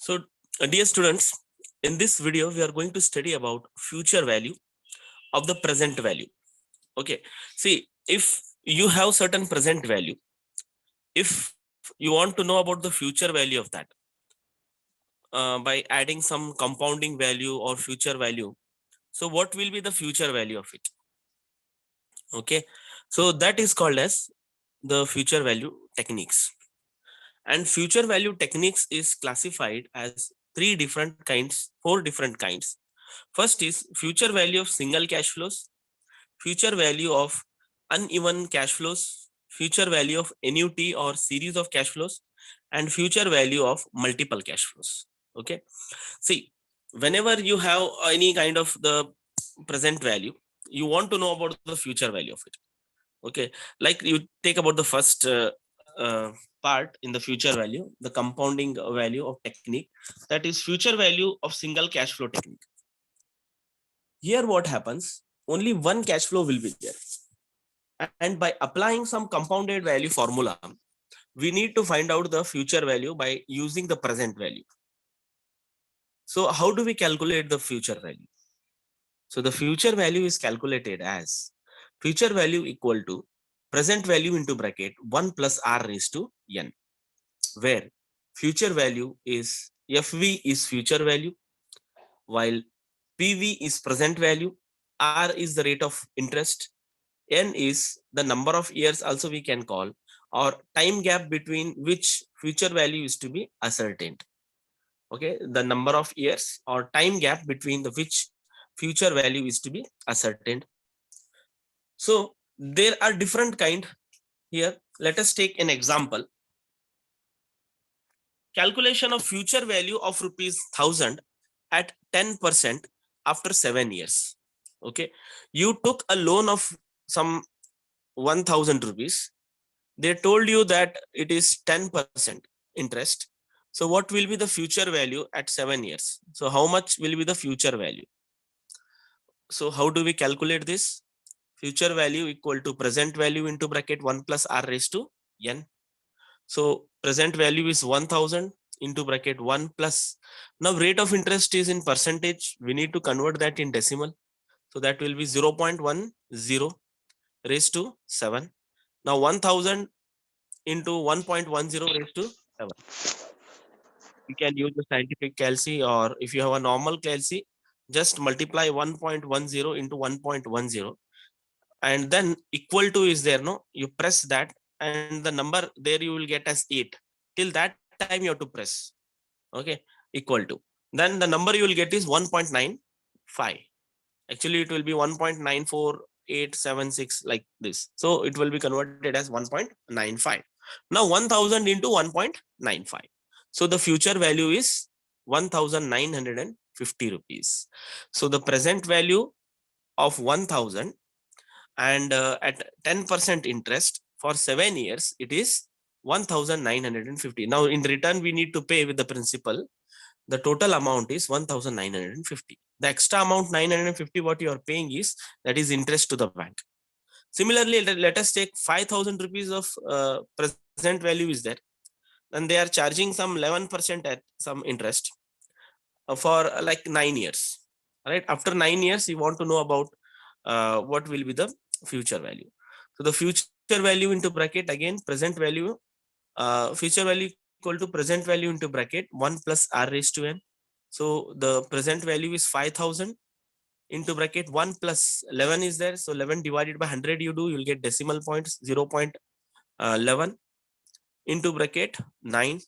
So, dear students, in this video, we are going to study about future value of the present value. Okay. See, if you have certain present value, if you want to know about the future value of that by adding some compounding value or future value, so what will be the future value of it? Okay. So that is called as the future value techniques. And future value techniques is classified as four different kinds. First is future value of single cash flows, future value of uneven cash flows, future value of annuity or series of cash flows, and future value of multiple cash flows. Okay. See, whenever you have any kind of the present value, you want to know about the future value of it. Okay. Like you take about the first uh, part in the future value, the compounding value of technique, that is future value of single cash flow technique. Here what happens, only one cash flow will be there, and by applying some compounded value formula, we need to find out the future value by using the present value. So how do we calculate the future value? So the future value is calculated as future value equal to present value into bracket 1 plus r raised to n, where future value is FV is future value, while PV is present value, R is the rate of interest, N is the number of years also we can call, or time gap between which future value is to be ascertained. Okay, the number of years or time gap between the which future value is to be ascertained. So there are different kind here. Let us take an example. Calculation of future value of rupees 1000 at 10% after 7 years. Okay, you took a loan of some 1000 rupees. They told you that it is 10% interest. So what will be the future value at 7 years? So how much will be the future value? So how do we calculate this? Future value equal to present value into bracket 1 plus r raised to n. So present value is 1000 into bracket 1 plus. Now rate of interest is in percentage. We need to convert that in decimal. So that will be 0.10 raised to 7. Now 1000 into 1.10 raised to 7. You can use the scientific calci, or if you have a normal calci, just multiply 1.10 into 1.10, and then equal to is there, no, you press that, and the number there you will get as 8. Till that time you have to press. Okay, equal to, then the number you will get is 1.95. Actually it will be 1.94876 like this, so it will be converted as 1.95. Now 1000 into 1.95, so the future value is 1950 rupees. So the present value of 1000, and at 10% interest for 7 years, it is 1950. Now in return we need to pay with the principal. The total amount is 1950. The extra amount 950 what you are paying is, that is interest to the bank. Similarly, let us take 5000 rupees of present value is there, and they are charging some 11% at some interest for like 9 years. Right, after 9 years you want to know about what will be the future value. So the future value into bracket, again present value, future value equal to present value into bracket 1 plus r raised to n. So the present value is 5000 into bracket 1 plus 11 is there. So 11 divided by 100 you do, you'll get decimal points 0.11 into bracket 9.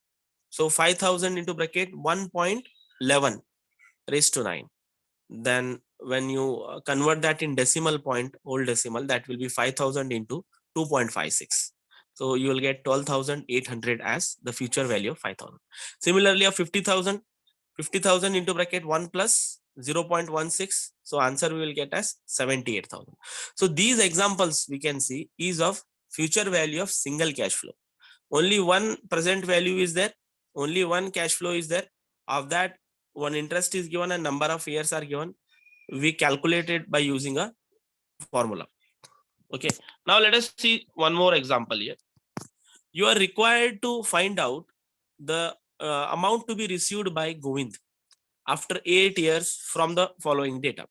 So 5000 into bracket 1.11 raised to 9. Then when you convert that in decimal point, whole decimal, that will be 5000 into 2.56. So you will get 12,800 as the future value of 5000. Similarly, of 50,000 into bracket 1 plus 0.16. So answer we will get as 78,000. So these examples we can see is of future value of single cash flow. Only one present value is there. Only one cash flow is there. Of that, one interest is given and number of years are given. We calculate it by using a formula. Okay. Now let us see one more example here. You are required to find out the amount to be received by Govind after 8 years from the following data.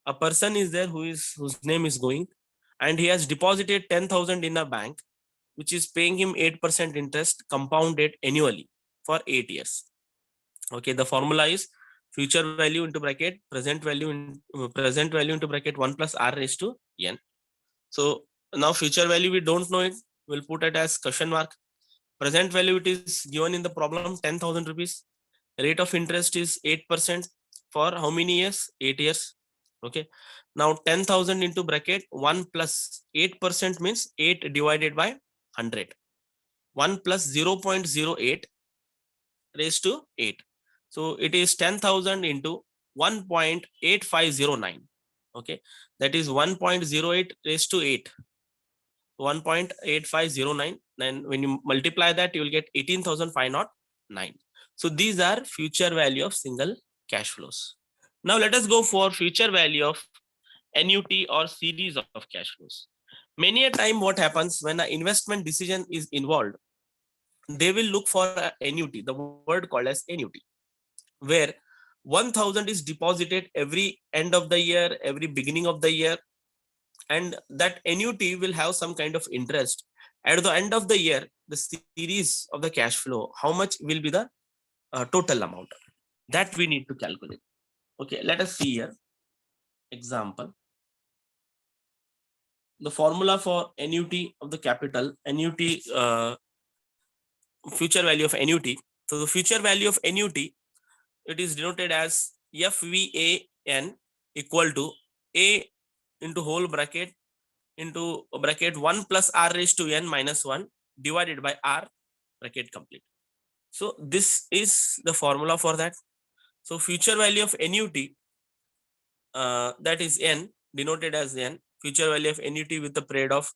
A person is there whose name is Govind, and he has deposited 10,000 in a bank, which is paying him 8% interest compounded annually for 8 years. Okay, the formula is future value into bracket present value into bracket 1 plus r raised to n. So now future value we don't know it, we'll put it as question mark. Present value, it is given in the problem, 10,000 rupees. Rate of interest is 8% for how many years? 8 years. Okay, now 10,000 into bracket 1 plus 8% means 8 divided by 100. 1 plus 0.08 raised to 8. So it is 10,000 into 1.8509. Okay, that is 1.08 raised to 8. 1.8509. Then when you multiply that, you will get 18,509. So these are future value of single cash flows. Now let us go for future value of annuity or series of cash flows. Many a time what happens when an investment decision is involved, they will look for an annuity, the word called as annuity, where 1,000 is deposited every end of the year, every beginning of the year, and that annuity will have some kind of interest. At the end of the year, the series of the cash flow, how much will be the total amount that we need to calculate. Okay, let us see here. Example. The formula for annuity of the capital, annuity, future value of annuity. So the future value of annuity, it is denoted as FVAN equal to A into whole bracket into bracket 1 plus r raised to n minus 1 divided by r bracket complete. So this is the formula for that. So future value of annuity, that is n, denoted as n, future value of annuity with the period of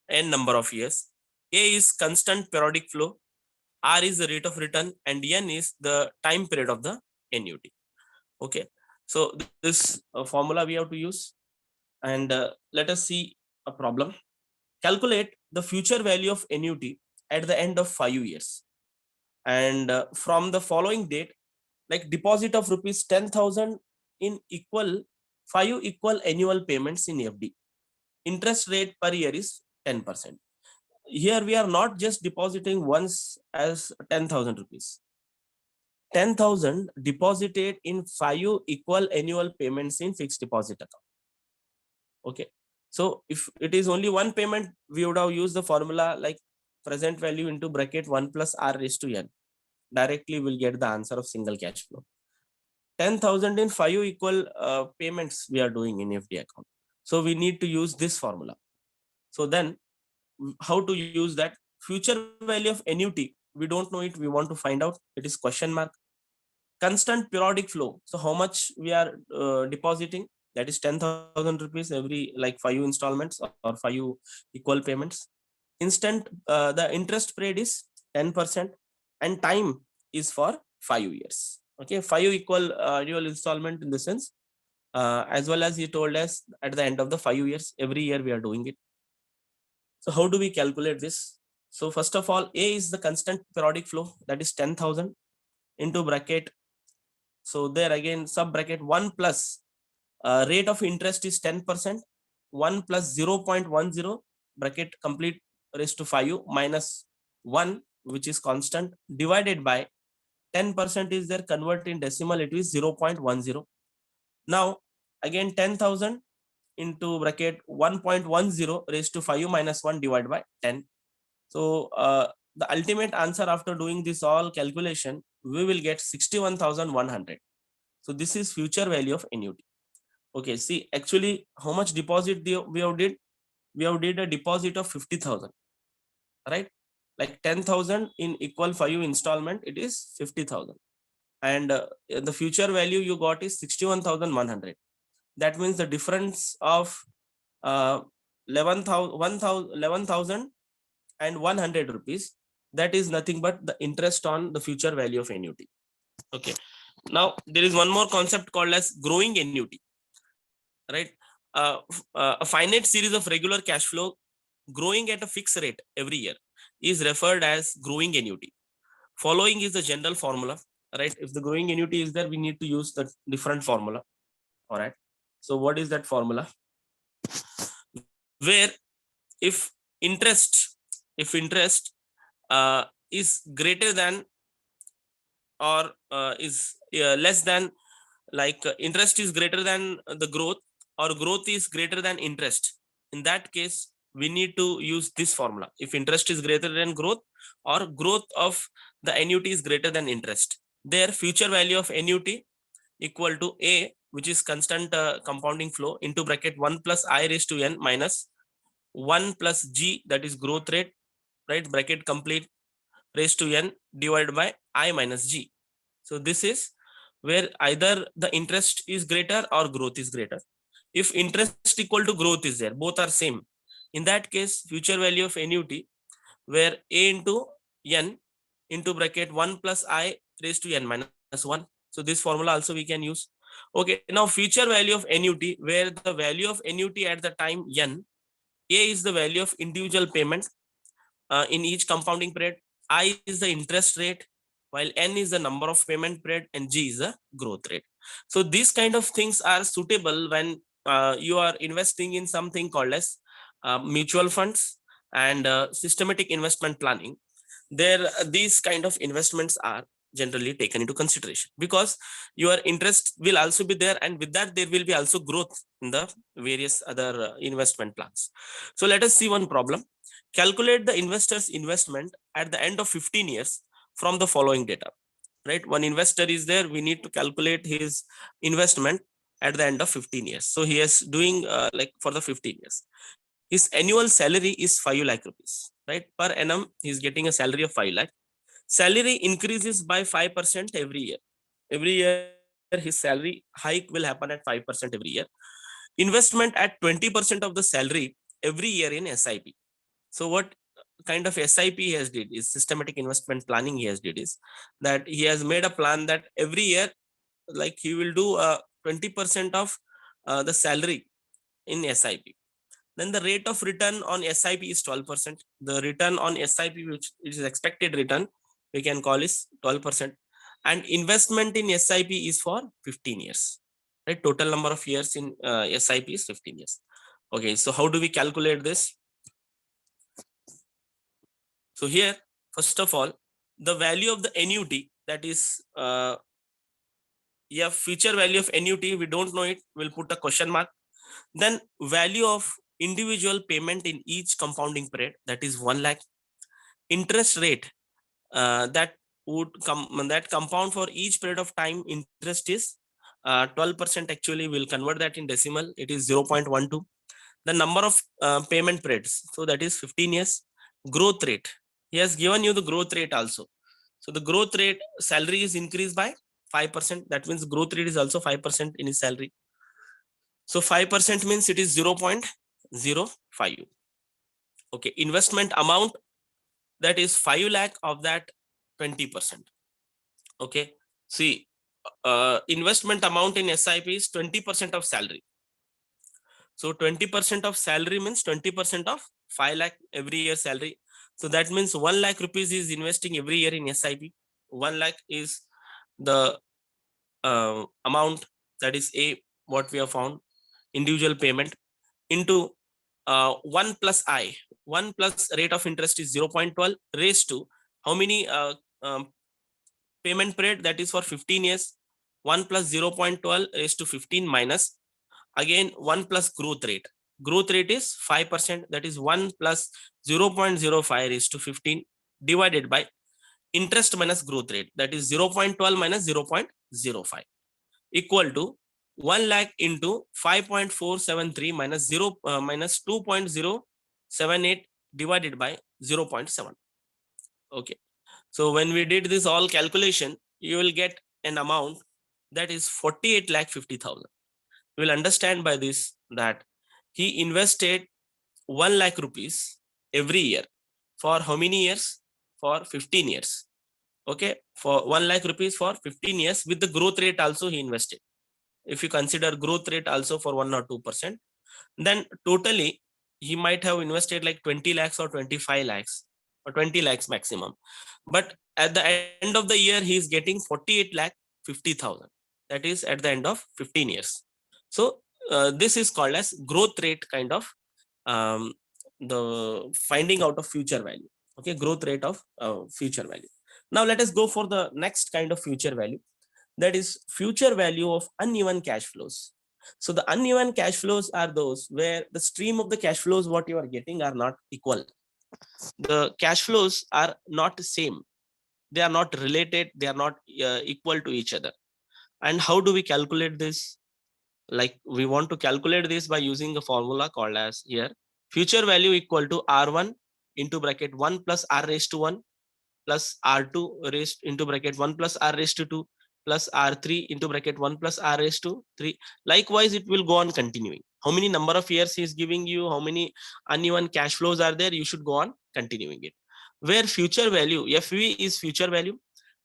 n number of years. A is constant periodic flow, r is the rate of return, and n is the time period of the annuity. Okay, so this formula we have to use, and let us see a problem. Calculate the future value of annuity at the end of 5 years, and from the following date, like deposit of rupees 10,000 in 5 equal annual payments in FD. Interest rate per year is 10%. Here we are not just depositing once as 10,000 rupees. 10,000 deposited in 5 equal annual payments in fixed deposit account. Okay, so if it is only one payment, we would have used the formula like present value into bracket 1 plus r raised to n. Directly we'll get the answer of single cash flow. 10,000 in 5 equal payments we are doing in FD account. So we need to use this formula. So then how to use that? Future value of annuity, we don't know it, we want to find out. It is question mark. Constant periodic flow, so how much we are depositing, that is 10,000 rupees every like 5 installments or 5 equal payments. The interest rate is 10%, and time is for 5 years. Okay, 5 equal annual installment in the sense, as well as he told us at the end of the 5 years, every year we are doing it. So how do we calculate this? So first of all, A is the constant periodic flow, that is 10,000 into bracket. So there again sub bracket 1 plus rate of interest is 10%, 1 plus 0.10 bracket complete raised to 5 minus 1, which is constant, divided by 10% is there, convert in decimal, it is 0.10. Now again 10,000 into bracket 1.10 raised to 5 minus 1 divided by 10. So the ultimate answer after doing this all calculation, we will get 61,100. So this is future value of annuity. Okay, see actually how much deposit we have did? We have did a deposit of 50,000, right? Like 10,000 in equal 5 installment, it is 50,000, and the future value you got is 61,100. That means the difference of 11,100 rupees, that is nothing but the interest on the future value of annuity. Okay, now there is one more concept called as growing annuity, right? A finite series of regular cash flow growing at a fixed rate every year is referred as growing annuity. following is the general formula, right? If the growing annuity is there, we need to use the different formula. All right. So what is that formula? Where if interest, is greater than or is less than, like interest is greater than the growth, or growth is greater than interest, in that case we need to use this formula. If interest is greater than growth, or growth of the annuity is greater than interest, their future value of annuity equal to A, which is constant compounding flow, into bracket 1 plus I raised to n minus 1 plus G, that is growth rate, right, bracket complete, raised to n divided by I minus G. So this is where either the interest is greater or growth is greater. If interest equal to growth is there, both are same, in that case future value of annuity, where A into n into bracket 1 plus I raised to n minus 1. So this formula also we can use. Okay, now future value of annuity, where the value of annuity at the time n, A is the value of individual payment in each compounding period, I is the interest rate, while n is the number of payment period, and G is the growth rate. So these kind of things are suitable when you are investing in something called as mutual funds and systematic investment planning. There these kind of investments are generally taken into consideration, because your interest will also be there, and with that there will be also growth in the various other investment plans. So let us see one problem. Calculate the investor's investment at the end of 15 years from the following data. Right, one investor is there, we need to calculate his investment at the end of 15 years. So he is doing like for the 15 years, his annual salary is 5 lakh rupees, right? Per annum he is getting a salary of 5 lakh. Salary increases by 5% every year. Every year his salary hike will happen at 5% every year. Investment at 20% of the salary every year in SIP. So what kind of SIP he has did is systematic investment planning. He has did is that he has made a plan that every year, like he will do 20% of the salary in SIP. Then the rate of return on SIP is 12%. The return on SIP, which is expected return, we can call is 12%. And investment in SIP is for 15 years. Right? Total number of years in SIP is 15 years. Okay, so how do we calculate this? So here, first of all, the value of the annuity, that is, future value of annuity, we don't know it, we'll put a question mark. Then value of individual payment in each compounding period, that is 1 lakh. Interest rate that would compound for each period of time, interest is 12%. Actually, we'll convert that in decimal, it is 0.12. The number of payment periods, so that is 15 years. Growth rate, he has given you the growth rate also. So the growth rate, salary is increased by 5%. That means growth rate is also 5% in his salary. So 5% means it is 0.05. Okay, investment amount, that is 5 lakh, of that 20%. Okay, see, investment amount in SIP is 20% of salary. So 20% of salary means 20% of 5 lakh every year salary. So that means 1 lakh rupees is investing every year in SIP. 1 lakh is the amount, that is A, what we have found, individual payment, into 1 plus I. 1 plus rate of interest is 0.12 raised to how many payment period, that is for 15 years. 1 plus 0.12 raised to 15 minus again 1 plus growth rate. Growth rate is 5%, that is 1 plus 0.05 raised to 15 divided by interest minus growth rate, that is 0.12 minus 0.05, equal to 1 lakh into 5.473 minus 2.078 divided by 0.7. Okay, so when we did this all calculation, you will get an amount that is 48 lakh 50,000. You will understand by this that he invested 1 lakh rupees every year for how many years? For 15 years. Okay, for 1 lakh rupees for 15 years, with the growth rate also he invested. If you consider growth rate also for 1 or 2%, then totally he might have invested like 20 lakhs or 25 lakhs. or 20 lakhs maximum. But at the end of the year, he is getting 48 lakh 50,000. That is at the end of 15 years. So this is called as growth rate kind of the finding out of future value. Okay, growth rate of future value. Now let us go for the next kind of future value, that is future value of uneven cash flows. So the uneven cash flows are those where the stream of the cash flows what you are getting are not equal. The cash flows are not the same, they are not related, they are not equal to each other. And how do we calculate this? Like we want to calculate this by using a formula called as here future value equal to r1 into bracket 1 plus r raised to 1 plus r2 raised into bracket 1 plus r raised to 2 plus r3 into bracket 1 plus r raised to 3. Likewise, it will go on continuing. How many number of years he is giving you, how many uneven cash flows are there, you should go on continuing it. Where future value, FV is future value,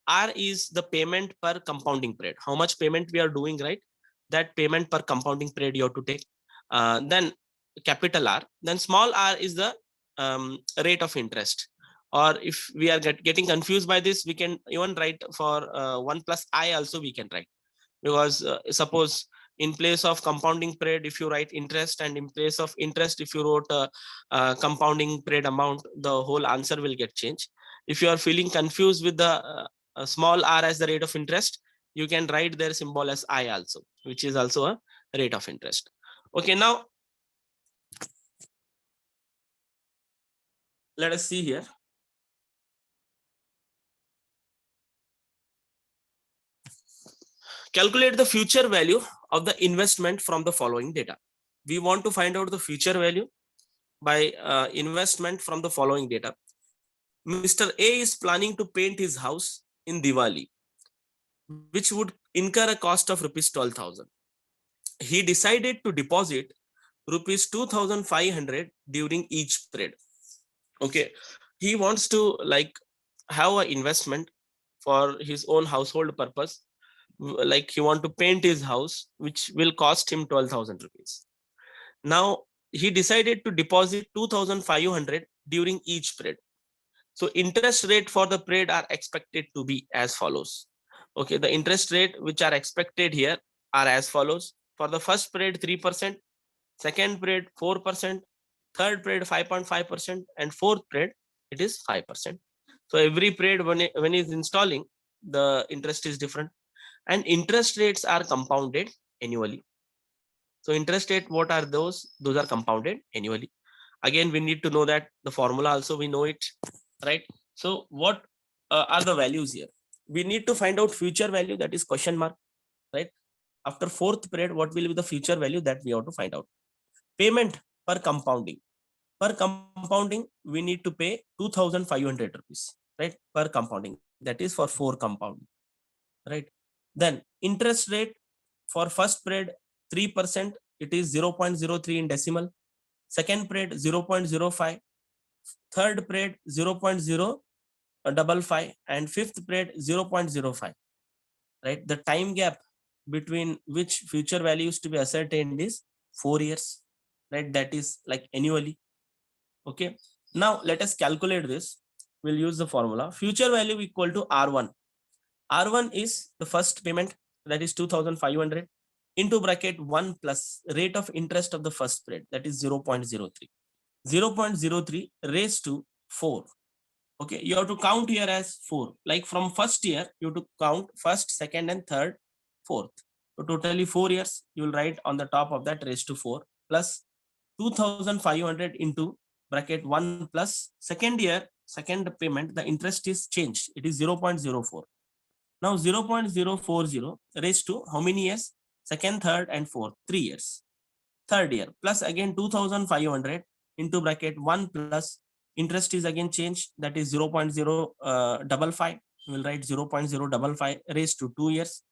R is the payment per compounding period. How much payment we are doing, right? That payment per compounding period you have to take. Then capital R. Then small r is the rate of interest. Or if we are getting confused by this, we can even write for 1 plus I also we can write. Because suppose in place of compounding period, if you write interest, and in place of interest, if you wrote compounding period amount, the whole answer will get changed. If you are feeling confused with the small r as the rate of interest, you can write their symbol as I also, which is also a rate of interest. Okay, now let us see here. Calculate the future value of the investment from the following data. We want to find out the future value by investment from the following data. Mr. A is planning to paint his house in Diwali, which would incur a cost of rupees 12,000. He decided to deposit rupees 2,500 during each period. Okay, he wants to like have an investment for his own household purpose, like he want to paint his house, which will cost him 12,000 rupees. Now he decided to deposit 2,500 during each period. So interest rate for the period are expected to be as follows. Okay, the interest rate which are expected here are as follows. For the first period 3%, second period 4%, third period 5.5%, and fourth period it is 5%. So every period when is installing, the interest is different, and interest rates are compounded annually. So interest rate, what are those? Those are compounded annually. Again, we need to know that the formula also we know it, right? So what are the values here? We need to find out future value, that is question mark, right? After fourth period, what will be the future value, that we have to find out. Payment per compounding. Per compounding, we need to pay 2,500 rupees, right? Per compounding, that is for 4 compounding, right? Then interest rate for first period 3%, it is 0.03 in decimal. Second period 0.05, third period 0.055, and fifth period 0.05, right? The time gap between which future values to be ascertained is 4 years, right? That is like annually. Okay, now let us calculate this. We'll use the formula future value equal to R1. R1 is the first payment, that is 2,500 into bracket 1 plus rate of interest of the first period, that is 0.03. 0.03 raised to 4. Okay, you have to count here as 4. Like from first year, you have to count first, second, and third, fourth. So totally 4 years. You will write on the top of that raised to 4 plus 2,500 into bracket 1 plus second year, second payment, the interest is changed. It is 0.04. Now 0.040 raised to how many years? Second, third, and fourth, 3 years. Third year plus again 2,500 into bracket 1 plus interest is again changed, that is 0.055. We'll write 0.055 raised to 2 years.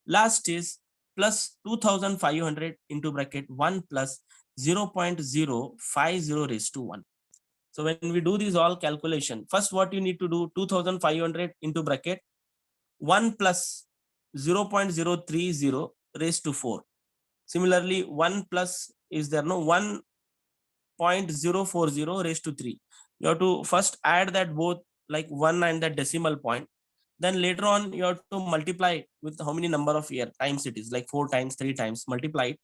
Last is plus 2,500 into bracket 1 plus 0.050 raised to 1. So when we do this all calculation, first what you need to do, 2,500 into bracket 1 plus 0.030 raised to 4. Similarly, 1 plus is there, no, 1.040 raised to 3. You have to first add that both like 1 and the decimal point. Then later on, you have to multiply with how many number of year times it is, like 4 times, 3 times, multiply it.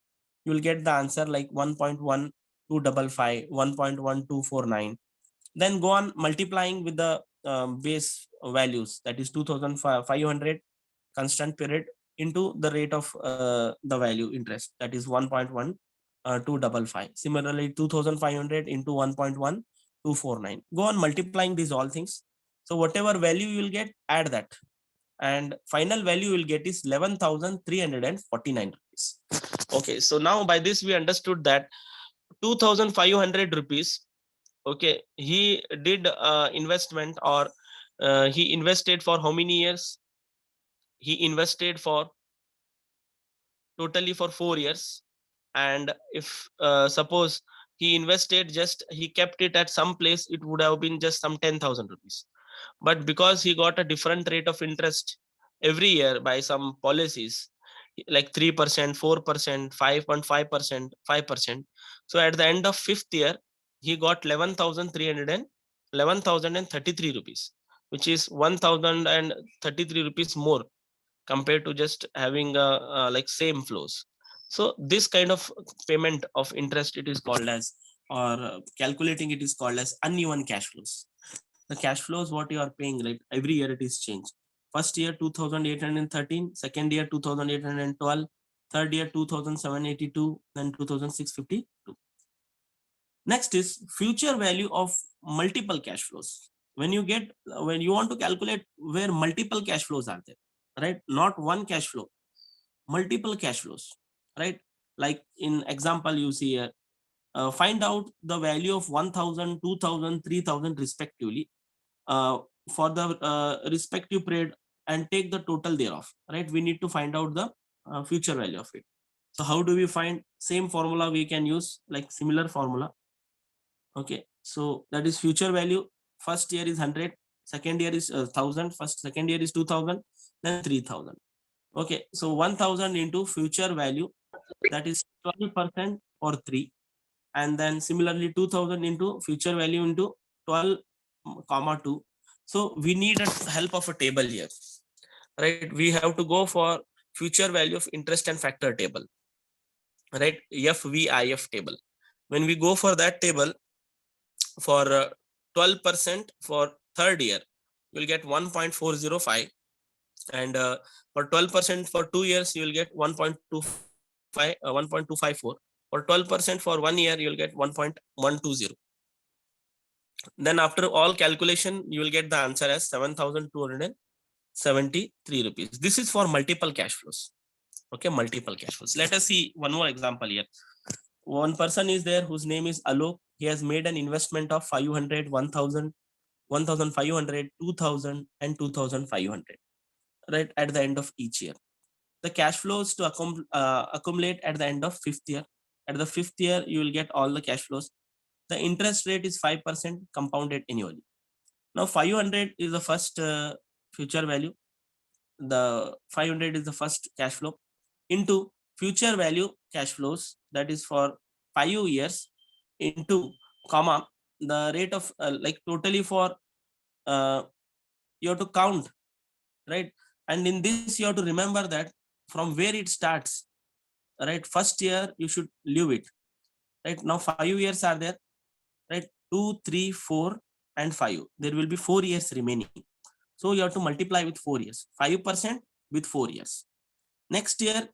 You will get the answer like 1.1255, 1.1249. Then go on multiplying with the base values, that is 2500 constant period into the rate of the value interest, that is 1.1255. Similarly, 2500 into 1.1249. Go on multiplying these all things. So whatever value you will get, add that, and final value you will get is 11,349 rupees. Okay, so now by this we understood that 2,500 rupees, okay, he did investment, or he invested for how many years? He invested for totally for 4 years. And if suppose he invested, just he kept it at some place, it would have been just some 10,000 rupees. But because he got a different rate of interest every year by some policies, like 3%, 4%, 5.5%, 5%. So at the end of 5th year, he got 11,033 rupees, which is 1,033 rupees more compared to just having like same flows. So this kind of payment of interest, it is called as, or calculating it is called as uneven cash flows. The cash flows what you are paying, right, every year it is changed. First year 2,813, second year 2,812, third year 2,782, then 2,652. Next is future value of multiple cash flows. When you want to calculate where multiple cash flows are there, right, not one cash flow, multiple cash flows, right? Like in example you see here, find out the value of 1,000, 2,000, 3,000 respectively uh, for the respective period, and take the total thereof, right? We need to find out the future value of it. So how do we find? Same formula we can use, like similar formula. Okay, so that is future value. First year is 100, second year is 1,000, first second year is 2,000, then 3,000. Okay, so 1,000 into future value, that is 12% or 3. And then similarly 2,000 into future value into 12 comma 2. So we need a help of a table here, right? We have to go for future value of interest and factor table, right? FVIF table. When we go for that table, for 12% for third year, you will get 1.405. And for 12% for 2 years, you will get 1.254. For 12% for 1 year, you will get 1.120. Then after all calculation, you will get the answer as 7,273 rupees. This is for multiple cash flows. Okay, multiple cash flows. Let us see one more example here. One person is there whose name is Alok. He has made an investment of 500, 1,000, 1,500, 2,000, and 2,500, right, at the end of each year. The cash flows to accumulate at the end of 5th year. At the 5th year, you will get all the cash flows. The interest rate is 5% compounded annually. Now 500 is the first future value. The 500 is the first cash flow into future value cash flows, that is for 5 years, into comma the rate of like totally for you have to count, right? And in this you have to remember that from where it starts, right? First year you should leave it, right? Now 5 years are there, right? 2, 3, 4, and 5. There will be 4 years remaining. So you have to multiply with 4 years, 5% with 4 years. Next year,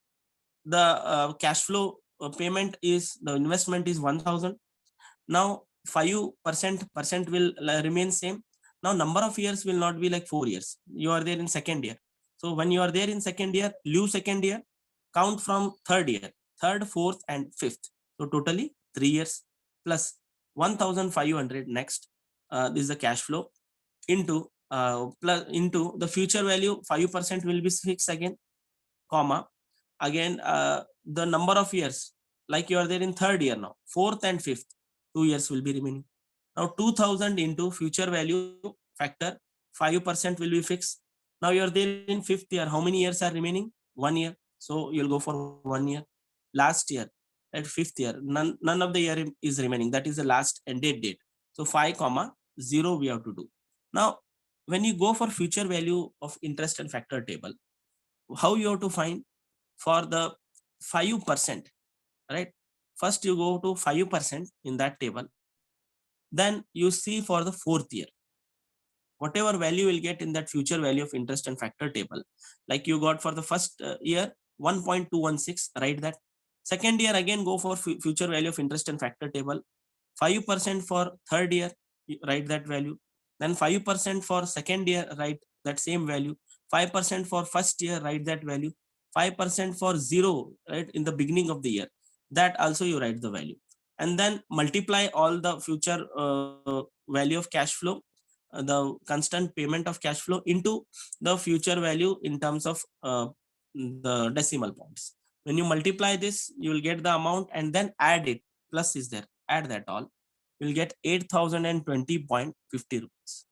the cash flow payment is, the investment is 1,000. Now 5% will remain same. Now number of years will not be like 4 years. You are there in second year. So when you are there in second year, leave second year, count from third year, third, fourth, and fifth. So totally 3 years plus 1,500 next. This is the cash flow into plus into the future value. 5% will be fixed again, comma again the number of years, like you are there in third year now, fourth and fifth, 2 years will be remaining. Now 2,000 into future value factor, 5% will be fixed. Now you are there in fifth year, how many years are remaining? 1 year. So you'll go for 1 year. Last year at fifth year, none of the year is remaining, that is the last end date. So 5 comma 0 we have to do. Now, when you go for future value of interest and factor table, how you have to find for the 5%, right? First you go to 5% in that table. Then you see for the fourth year, whatever value you will get in that future value of interest and factor table. Like you got for the first year 1.216, write that. Second year again go for future value of interest and factor table. 5% for third year, write that value. Then 5% for second year, write that same value. 5% for first year, write that value. 5% for zero, right, in the beginning of the year, that also you write the value. And then multiply all the future value of cash flow, the constant payment of cash flow into the future value in terms of the decimal points. When you multiply this, you will get the amount and then add it. Plus is there, add that all, you'll get 8020.50 rupees,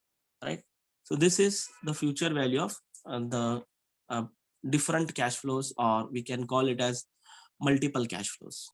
right? So this is the future value of the uh, different cash flows, or we can call it as multiple cash flows.